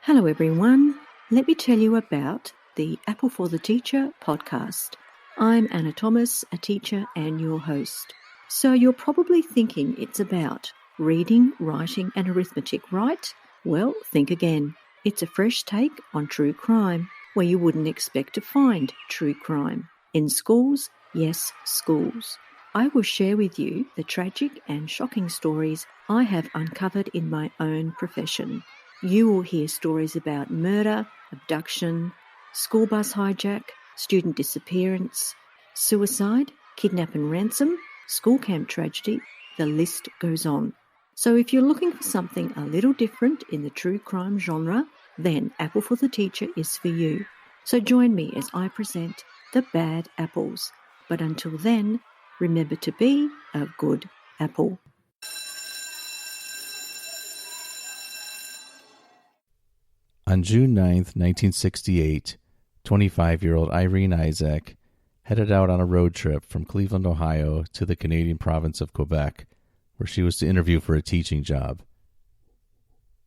Hello everyone, let me tell you about the Apple for the Teacher podcast. I'm Anna Thomas, a teacher and your host. So you're probably thinking it's about reading, writing and arithmetic, right? Well, think again. It's a fresh take on true crime, where you wouldn't expect to find true crime. In schools, yes, schools. I will share with you the tragic and shocking stories I have uncovered in my own profession. You will hear stories about murder, abduction, school bus hijack, student disappearance, suicide, kidnap and ransom, school camp tragedy, the list goes on. So if you're looking for something a little different in the true crime genre, then Apple for the Teacher is for you. So join me as I present the bad apples. But until then, remember to be a good apple. On June 9th, 1968, 25-year-old Irene Izak headed out on a road trip from Cleveland, Ohio to the Canadian province of Quebec, where she was to interview for a teaching job.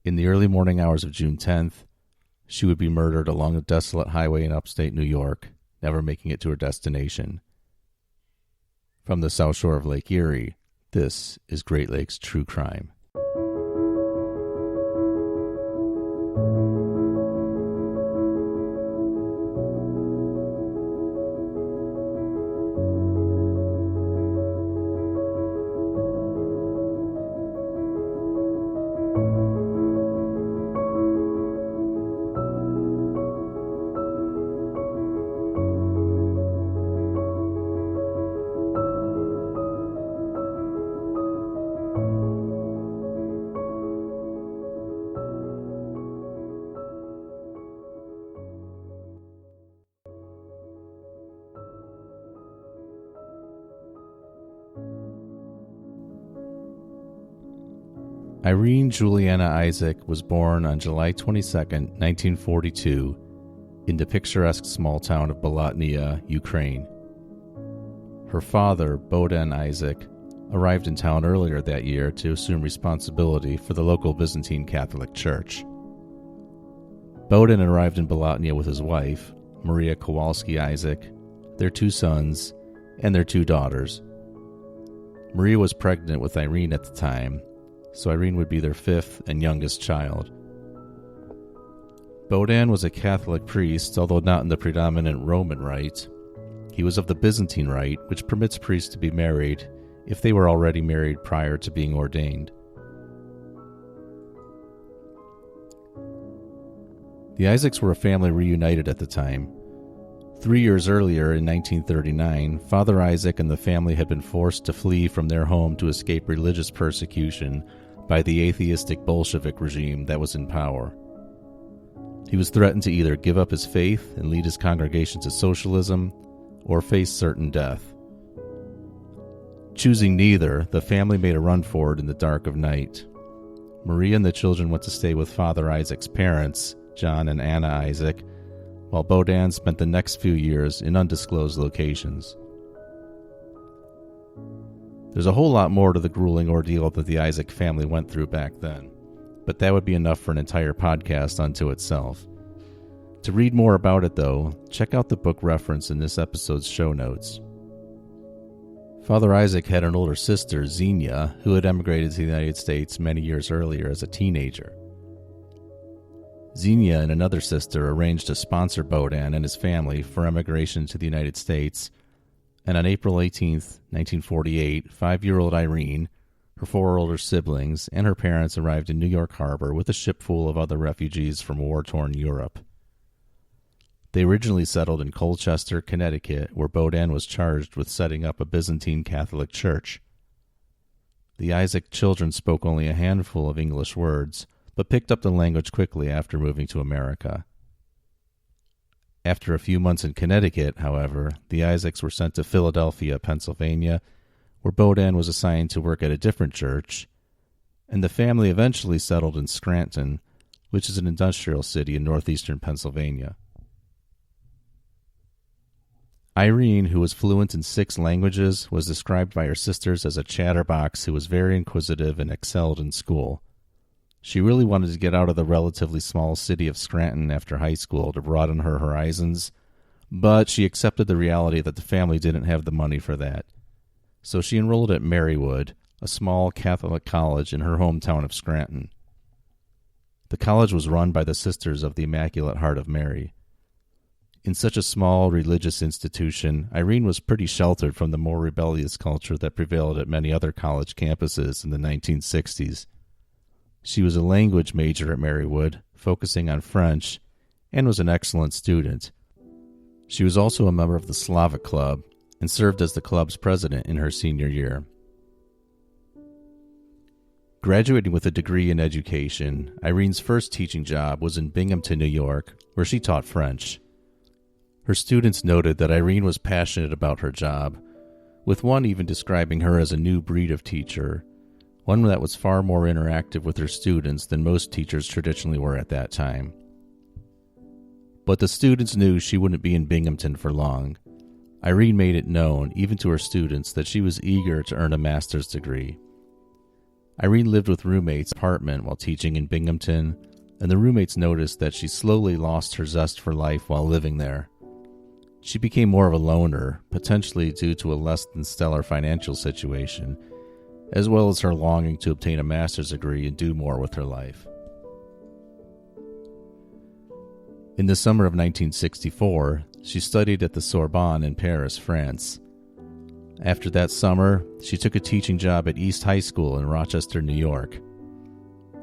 In the early morning hours of June 10th, she would be murdered along a desolate highway in upstate New York, never making it to her destination. From the south shore of Lake Erie, this is Great Lakes True Crime. Irene Juliana Izak was born on July 22, 1942, in the picturesque small town of Bolotnia, Ukraine. Her father, Bohdan Izak, arrived in town earlier that year to assume responsibility for the local Byzantine Catholic Church. Bohdan arrived in Bolotnia with his wife, Maria Kowalski Izak, their two sons, and their two daughters. Maria was pregnant with Irene at the time, so Irene would be their fifth and youngest child. Bohdan was a Catholic priest, although not in the predominant Roman rite. He was of the Byzantine rite, which permits priests to be married if they were already married prior to being ordained. The Izaks were a family reunited at the time. 3 years earlier, in 1939, Father Izak and the family had been forced to flee from their home to escape religious persecution by the atheistic Bolshevik regime that was in power. He was threatened to either give up his faith and lead his congregation to socialism, or face certain death. Choosing neither, the family made a run for it in the dark of night. Maria and the children went to stay with Father Izak's parents, John and Anna Izak, while Bohdan spent the next few years in undisclosed locations. There's a whole lot more to the grueling ordeal that the Izak family went through back then, but that would be enough for an entire podcast unto itself. To read more about it, though, check out the book referenced in this episode's show notes. Father Izak had an older sister, Xenia, who had emigrated to the United States many years earlier as a teenager. Xenia and another sister arranged to sponsor Bohdan and his family for emigration to the United States, and on April 18, 1948, 5-year-old Irene, her 4 older siblings, and her parents arrived in New York Harbor with a ship full of other refugees from war-torn Europe. They originally settled in Colchester, Connecticut, where Bohdan was charged with setting up a Byzantine Catholic church. The Izak children spoke only a handful of English words, but picked up the language quickly after moving to America. After a few months in Connecticut, however, the Izaks were sent to Philadelphia, Pennsylvania, where Bohdan was assigned to work at a different church, and the family eventually settled in Scranton, which is an industrial city in northeastern Pennsylvania. Irene, who was fluent in 6 languages, was described by her sisters as a chatterbox who was very inquisitive and excelled in school. She really wanted to get out of the relatively small city of Scranton after high school to broaden her horizons, but she accepted the reality that the family didn't have the money for that. So she enrolled at Marywood, a small Catholic college in her hometown of Scranton. The college was run by the Sisters of the Immaculate Heart of Mary. In such a small religious institution, Irene was pretty sheltered from the more rebellious culture that prevailed at many other college campuses in the 1960s. She was a language major at Marywood, focusing on French, and was an excellent student. She was also a member of the Slavic Club and served as the club's president in her senior year. Graduating with a degree in education, Irene's first teaching job was in Binghamton, New York, where she taught French. Her students noted that Irene was passionate about her job, with one even describing her as a new breed of teacher, one that was far more interactive with her students than most teachers traditionally were at that time. But the students knew she wouldn't be in Binghamton for long. Irene made it known, even to her students, that she was eager to earn a master's degree. Irene lived with roommates in an apartment while teaching in Binghamton, and the roommates noticed that she slowly lost her zest for life while living there. She became more of a loner, potentially due to a less than stellar financial situation, as well as her longing to obtain a master's degree and do more with her life. In the summer of 1964, she studied at the Sorbonne in Paris, France. After that summer, she took a teaching job at East High School in Rochester, New York.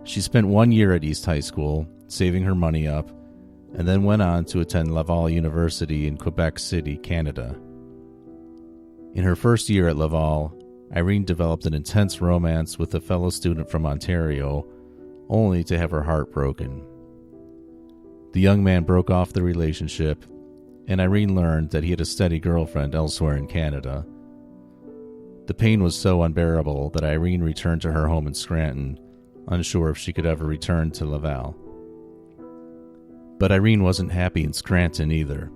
She spent 1 year at East High School, saving her money up, and then went on to attend Laval University in Quebec City, Canada. In her first year at Laval, Irene developed an intense romance with a fellow student from Ontario, only to have her heart broken. The young man broke off the relationship, and Irene learned that he had a steady girlfriend elsewhere in Canada. The pain was so unbearable that Irene returned to her home in Scranton, unsure if she could ever return to Laval. But Irene wasn't happy in Scranton either.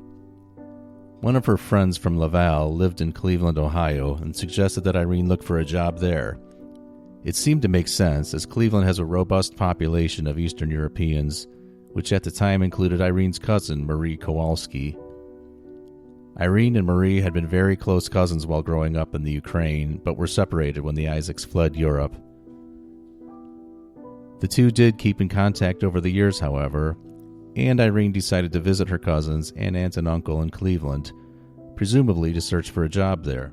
One of her friends from Laval lived in Cleveland, Ohio, and suggested that Irene look for a job there. It seemed to make sense, as Cleveland has a robust population of Eastern Europeans, which at the time included Irene's cousin, Marie Kowalski. Irene and Marie had been very close cousins while growing up in the Ukraine, but were separated when the Izaks fled Europe. The two did keep in contact over the years, however, and Irene decided to visit her cousins and aunt and uncle in Cleveland, presumably to search for a job there.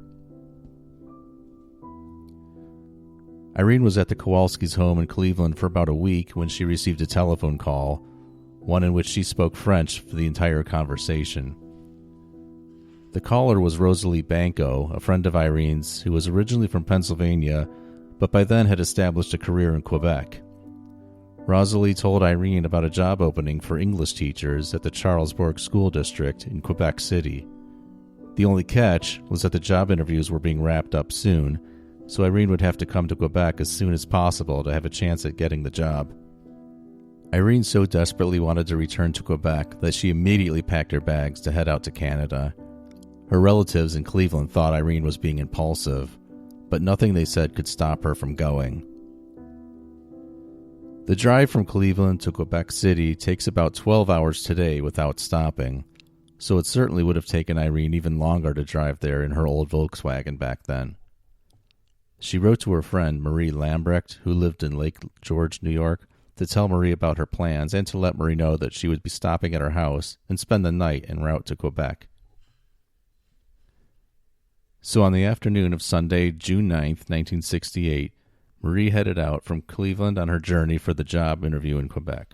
Irene was at the Kowalskis' home in Cleveland for about a week when she received a telephone call, one in which she spoke French for the entire conversation. The caller was Rosalie Banco, a friend of Irene's who was originally from Pennsylvania, but by then had established a career in Quebec. Rosalie told Irene about a job opening for English teachers at the Charlesbourg School District in Quebec City. The only catch was that the job interviews were being wrapped up soon, so Irene would have to come to Quebec as soon as possible to have a chance at getting the job. Irene so desperately wanted to return to Quebec that she immediately packed her bags to head out to Canada. Her relatives in Cleveland thought Irene was being impulsive, but nothing they said could stop her from going. The drive from Cleveland to Quebec City takes about 12 hours today without stopping, so it certainly would have taken Irene even longer to drive there in her old Volkswagen back then. She wrote to her friend Marie Lambrecht, who lived in Lake George, New York, to tell Marie about her plans and to let Marie know that she would be stopping at her house and spend the night en route to Quebec. So on the afternoon of Sunday, June 9th, 1968, Marie headed out from Cleveland on her journey for the job interview in Quebec.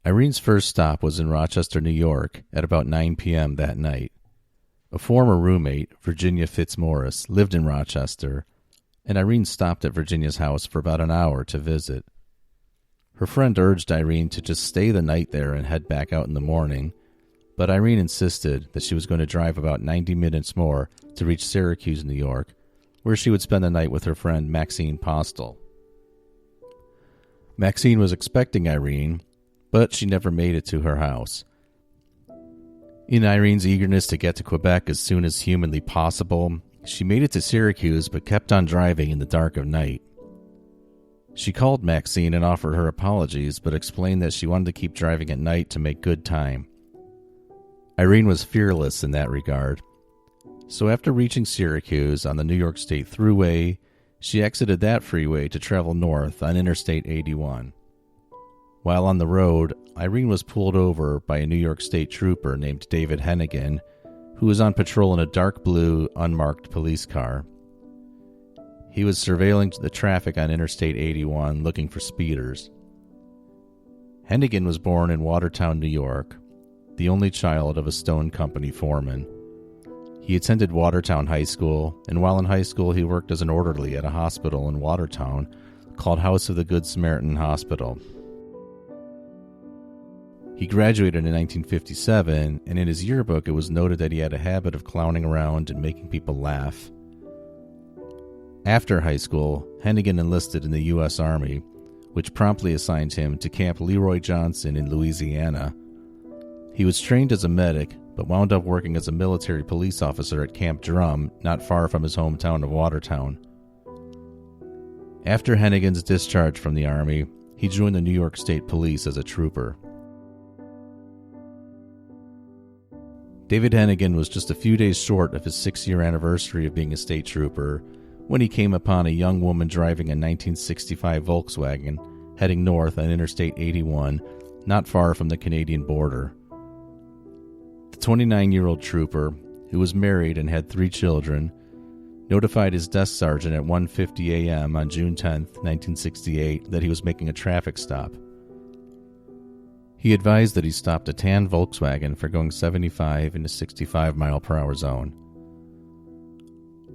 Irene's first stop was in Rochester, New York, at about 9 p.m. that night. A former roommate, Virginia Fitzmaurice, lived in Rochester, and Irene stopped at Virginia's house for about an hour to visit. Her friend urged Irene to just stay the night there and head back out in the morning, but Irene insisted that she was going to drive about 90 minutes more to reach Syracuse, New York, where she would spend the night with her friend Maxine Postel. Maxine was expecting Irene, but she never made it to her house. In Irene's eagerness to get to Quebec as soon as humanly possible, She made it to Syracuse but kept on driving in the dark of night. She called Maxine and offered her apologies, but explained that she wanted to keep driving at night to make good time. Irene was fearless in that regard. So after reaching Syracuse on the New York State Thruway, she exited that freeway to travel north on Interstate 81. While on the road, Irene was pulled over by a New York State trooper named David Hennigan, who was on patrol in a dark blue, unmarked police car. He was surveilling the traffic on Interstate 81 looking for speeders. Hennigan was born in Watertown, New York, the only child of a stone company foreman. He attended Watertown High School, and while in high school he worked as an orderly at a hospital in Watertown called House of the Good Samaritan Hospital. He graduated in 1957, and in his yearbook it was noted that he had a habit of clowning around and making people laugh. After high school, Hennigan enlisted in the U.S. Army, which promptly assigned him to Camp Leroy Johnson in Louisiana. He was trained as a medic, but wound up working as a military police officer at Camp Drum, not far from his hometown of Watertown. After Hennigan's discharge from the Army, he joined the New York State Police as a trooper. David Hennigan was just a few days short of his 6-year anniversary of being a state trooper when he came upon a young woman driving a 1965 Volkswagen heading north on Interstate 81, not far from the Canadian border. The 29-year-old trooper, who was married and had 3 children, notified his desk sergeant at 1:50 a.m. on June 10, 1968, that he was making a traffic stop. He advised that he stopped a tan Volkswagen for going 75 in a 65-mile-per-hour zone.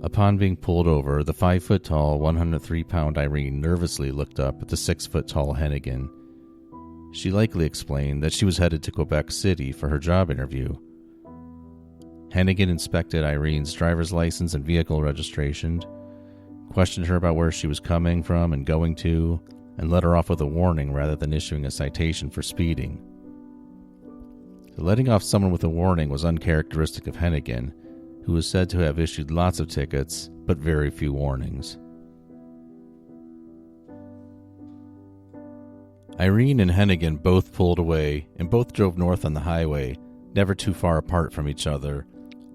Upon being pulled over, the 5-foot-tall, 103-pound Irene nervously looked up at the 6-foot-tall Hennigan. She likely explained that she was headed to Quebec City for her job interview. Hennigan inspected Irene's driver's license and vehicle registration, questioned her about where she was coming from and going to, and let her off with a warning rather than issuing a citation for speeding. Letting off someone with a warning was uncharacteristic of Hennigan, who was said to have issued lots of tickets, but very few warnings. Irene and Hennigan both pulled away and both drove north on the highway, never too far apart from each other,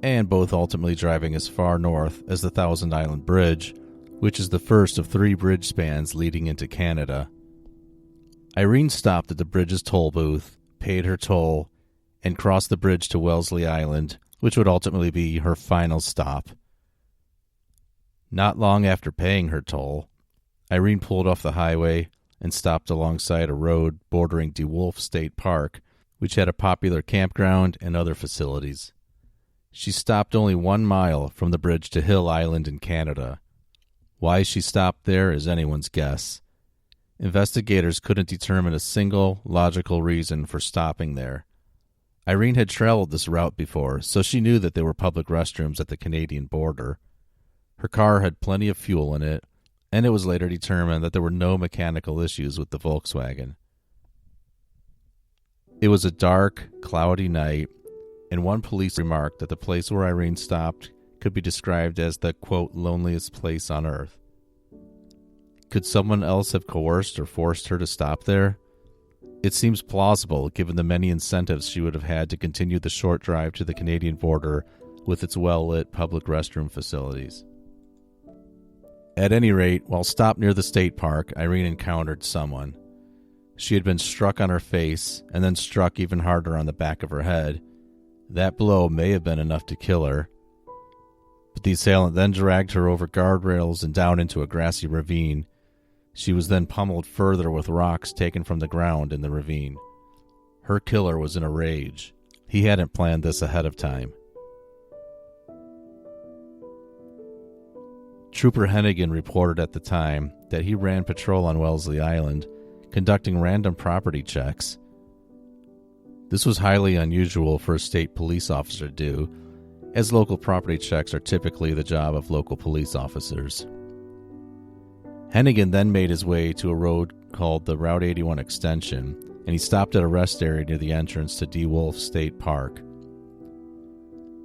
and both ultimately driving as far north as the Thousand Island Bridge, which is the first of 3 bridge spans leading into Canada. Irene stopped at the bridge's toll booth, paid her toll, and crossed the bridge to Wellesley Island, which would ultimately be her final stop. Not long after paying her toll, Irene pulled off the highway and stopped alongside a road bordering DeWolf State Park, which had a popular campground and other facilities. She stopped only 1 mile from the bridge to Hill Island in Canada. Why she stopped there is anyone's guess. Investigators couldn't determine a single logical reason for stopping there. Irene had traveled this route before, so she knew that there were public restrooms at the Canadian border. Her car had plenty of fuel in it, and it was later determined that there were no mechanical issues with the Volkswagen. It was a dark, cloudy night, and one police remarked that the place where Irene stopped could be described as the, quote, loneliest place on earth. Could someone else have coerced or forced her to stop there? It seems plausible, given the many incentives she would have had to continue the short drive to the Canadian border with its well-lit public restroom facilities. At any rate, while stopped near the state park, Irene encountered someone. She had been struck on her face, and then struck even harder on the back of her head. That blow may have been enough to kill her. But the assailant then dragged her over guardrails and down into a grassy ravine. She was then pummeled further with rocks taken from the ground in the ravine. Her killer was in a rage. He hadn't planned this ahead of time. Trooper Hennigan reported at the time that he ran patrol on Wellesley Island, conducting random property checks. This was highly unusual for a state police officer to do, as local property checks are typically the job of local police officers. Hennigan then made his way to a road called the Route 81 Extension, and he stopped at a rest area near the entrance to DeWolf State Park.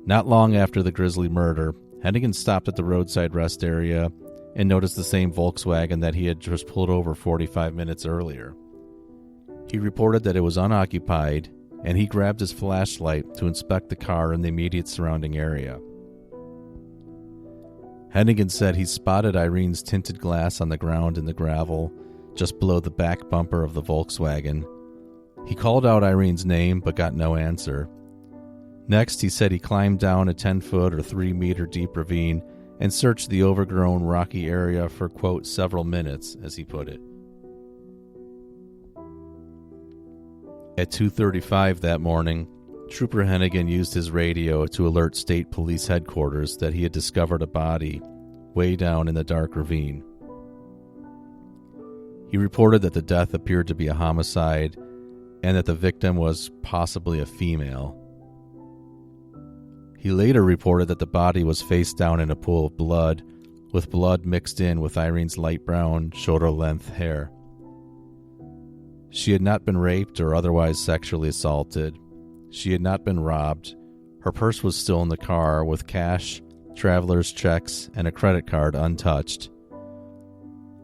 Not long after the grisly murder, Hennigan stopped at the roadside rest area and noticed the same Volkswagen that he had just pulled over 45 minutes earlier. He reported that it was unoccupied, and he grabbed his flashlight to inspect the car in the immediate surrounding area. Hennigan said he spotted Irene's tinted glass on the ground in the gravel just below the back bumper of the Volkswagen. He called out Irene's name but got no answer. Next, he said he climbed down a 10-foot or 3-meter deep ravine and searched the overgrown rocky area for, quote, several minutes, as he put it. At 2:35 that morning, Trooper Hennigan used his radio to alert state police headquarters that he had discovered a body way down in the dark ravine. He reported that the death appeared to be a homicide and that the victim was possibly a female. He later reported that the body was face down in a pool of blood, with blood mixed in with Irene's light brown, shoulder-length hair. She had not been raped or otherwise sexually assaulted. She had not been robbed. Her purse was still in the car with cash, traveler's checks, and a credit card untouched.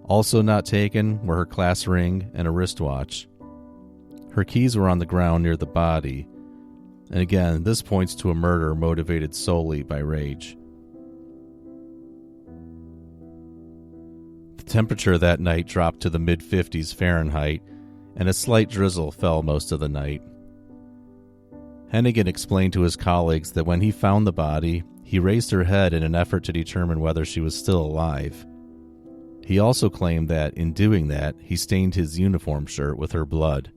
Also not taken were her class ring and a wristwatch. Her keys were on the ground near the body. And again, this points to a murder motivated solely by rage. The temperature that night dropped to the mid-50s Fahrenheit, and a slight drizzle fell most of the night. Hennigan explained to his colleagues that when he found the body, he raised her head in an effort to determine whether she was still alive. He also claimed that, in doing that, he stained his uniform shirt with her blood.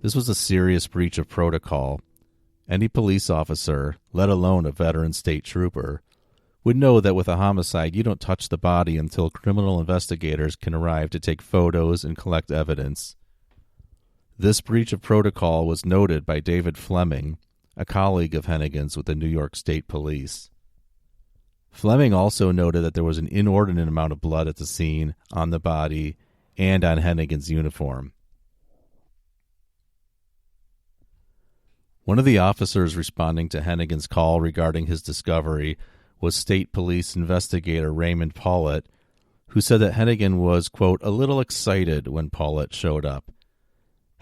This was a serious breach of protocol. Any police officer, let alone a veteran state trooper, would know that with a homicide you don't touch the body until criminal investigators can arrive to take photos and collect evidence. This breach of protocol was noted by David Fleming, a colleague of Hennigan's with the New York State Police. Fleming also noted that there was an inordinate amount of blood at the scene, on the body, and on Hennigan's uniform. One of the officers responding to Hennigan's call regarding his discovery was State Police investigator Raymond Paulett, who said that Hennigan was, quote, a little excited when Paulett showed up.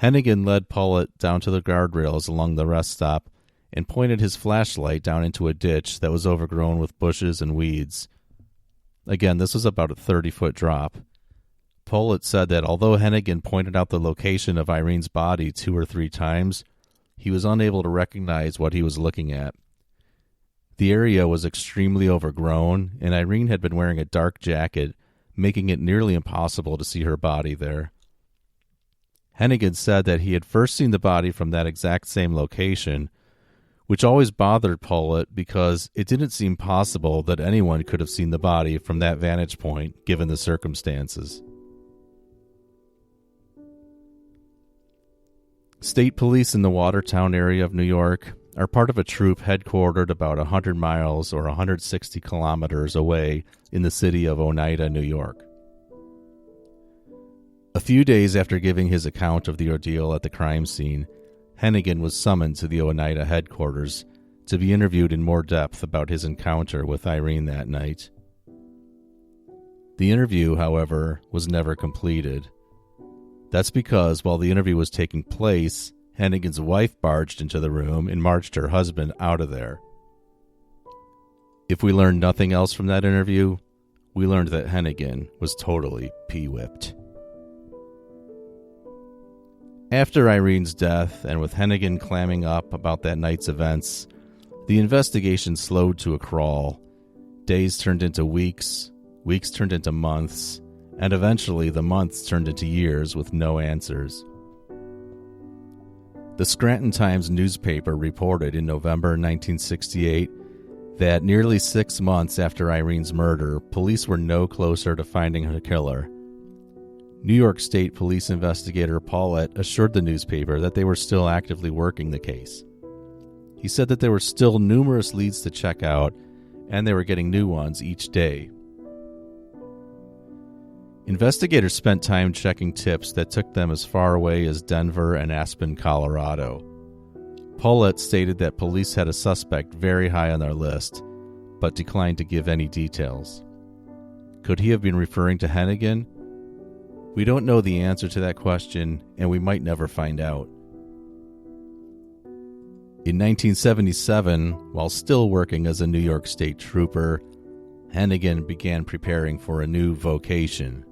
Hennigan led Paulett down to the guardrails along the rest stop and pointed his flashlight down into a ditch that was overgrown with bushes and weeds. Again, this was about a 30-foot drop. Paulett said that although Hennigan pointed out the location of Irene's body 2 or 3 times, he was unable to recognize what he was looking at. The area was extremely overgrown, and Irene had been wearing a dark jacket, making it nearly impossible to see her body there. Hennigan said that he had first seen the body from that exact same location, which always bothered Paulett because it didn't seem possible that anyone could have seen the body from that vantage point, given the circumstances. State police in the Watertown area of New York are part of a troop headquartered about 100 miles or 160 kilometers away in the city of Oneida, New York. A few days after giving his account of the ordeal at the crime scene, Hennigan was summoned to the Oneida headquarters to be interviewed in more depth about his encounter with Irene that night. The interview, however, was never completed. That's because while the interview was taking place, Hennigan's wife barged into the room and marched her husband out of there. If we learned nothing else from that interview, we learned that Hennigan was totally pee-whipped. After Irene's death, and with Hennigan clamming up about that night's events, the investigation slowed to a crawl. Days turned into weeks, weeks turned into months, and eventually the months turned into years with no answers. The Scranton Times newspaper reported in November 1968 that nearly 6 months after Irene's murder, police were no closer to finding her killer. New York State Police investigator Paulett assured the newspaper that they were still actively working the case. He said that there were still numerous leads to check out, and they were getting new ones each day. Investigators spent time checking tips that took them as far away as Denver and Aspen, Colorado. Paulett stated that police had a suspect very high on their list, but declined to give any details. Could he have been referring to Hennigan? We don't know the answer to that question, and we might never find out. In 1977, while still working as a New York State trooper, Hennigan began preparing for a new vocation.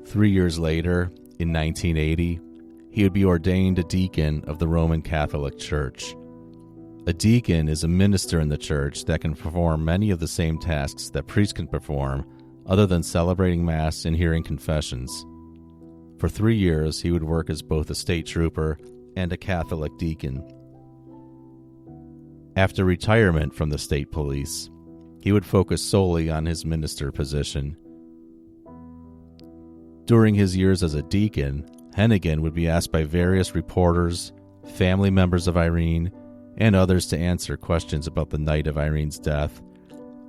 3 years later, in 1980, he would be ordained a deacon of the Roman Catholic Church. A deacon is a minister in the church that can perform many of the same tasks that priests can perform, other than celebrating Mass and hearing confessions. For 3 years, he would work as both a state trooper and a Catholic deacon. After retirement from the state police, he would focus solely on his minister position. During his years as a deacon, Hennigan would be asked by various reporters, family members of Irene, and others to answer questions about the night of Irene's death,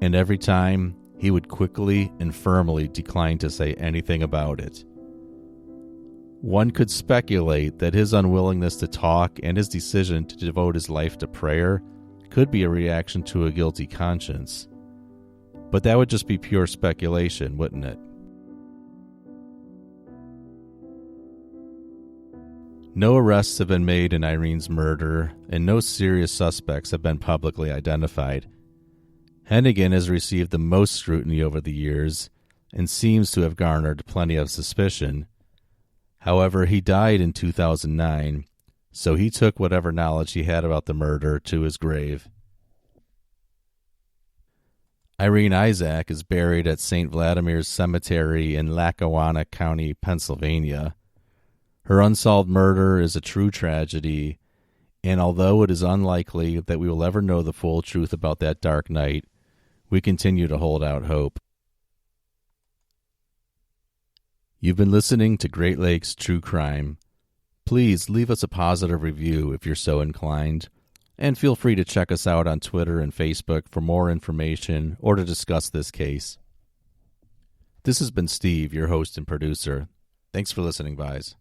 and every time he would quickly and firmly decline to say anything about it. One could speculate that his unwillingness to talk and his decision to devote his life to prayer could be a reaction to a guilty conscience. But that would just be pure speculation, wouldn't it? No arrests have been made in Irene's murder, and no serious suspects have been publicly identified. Hennigan has received the most scrutiny over the years, and seems to have garnered plenty of suspicion. However, he died in 2009, so he took whatever knowledge he had about the murder to his grave. Irene Izak is buried at St. Vladimir's Cemetery in Lackawanna County, Pennsylvania. Her unsolved murder is a true tragedy, and although it is unlikely that we will ever know the full truth about that dark night, we continue to hold out hope. You've been listening to Great Lakes True Crime. Please leave us a positive review if you're so inclined, and feel free to check us out on Twitter and Facebook for more information or to discuss this case. This has been Steve, your host and producer. Thanks for listening, guys.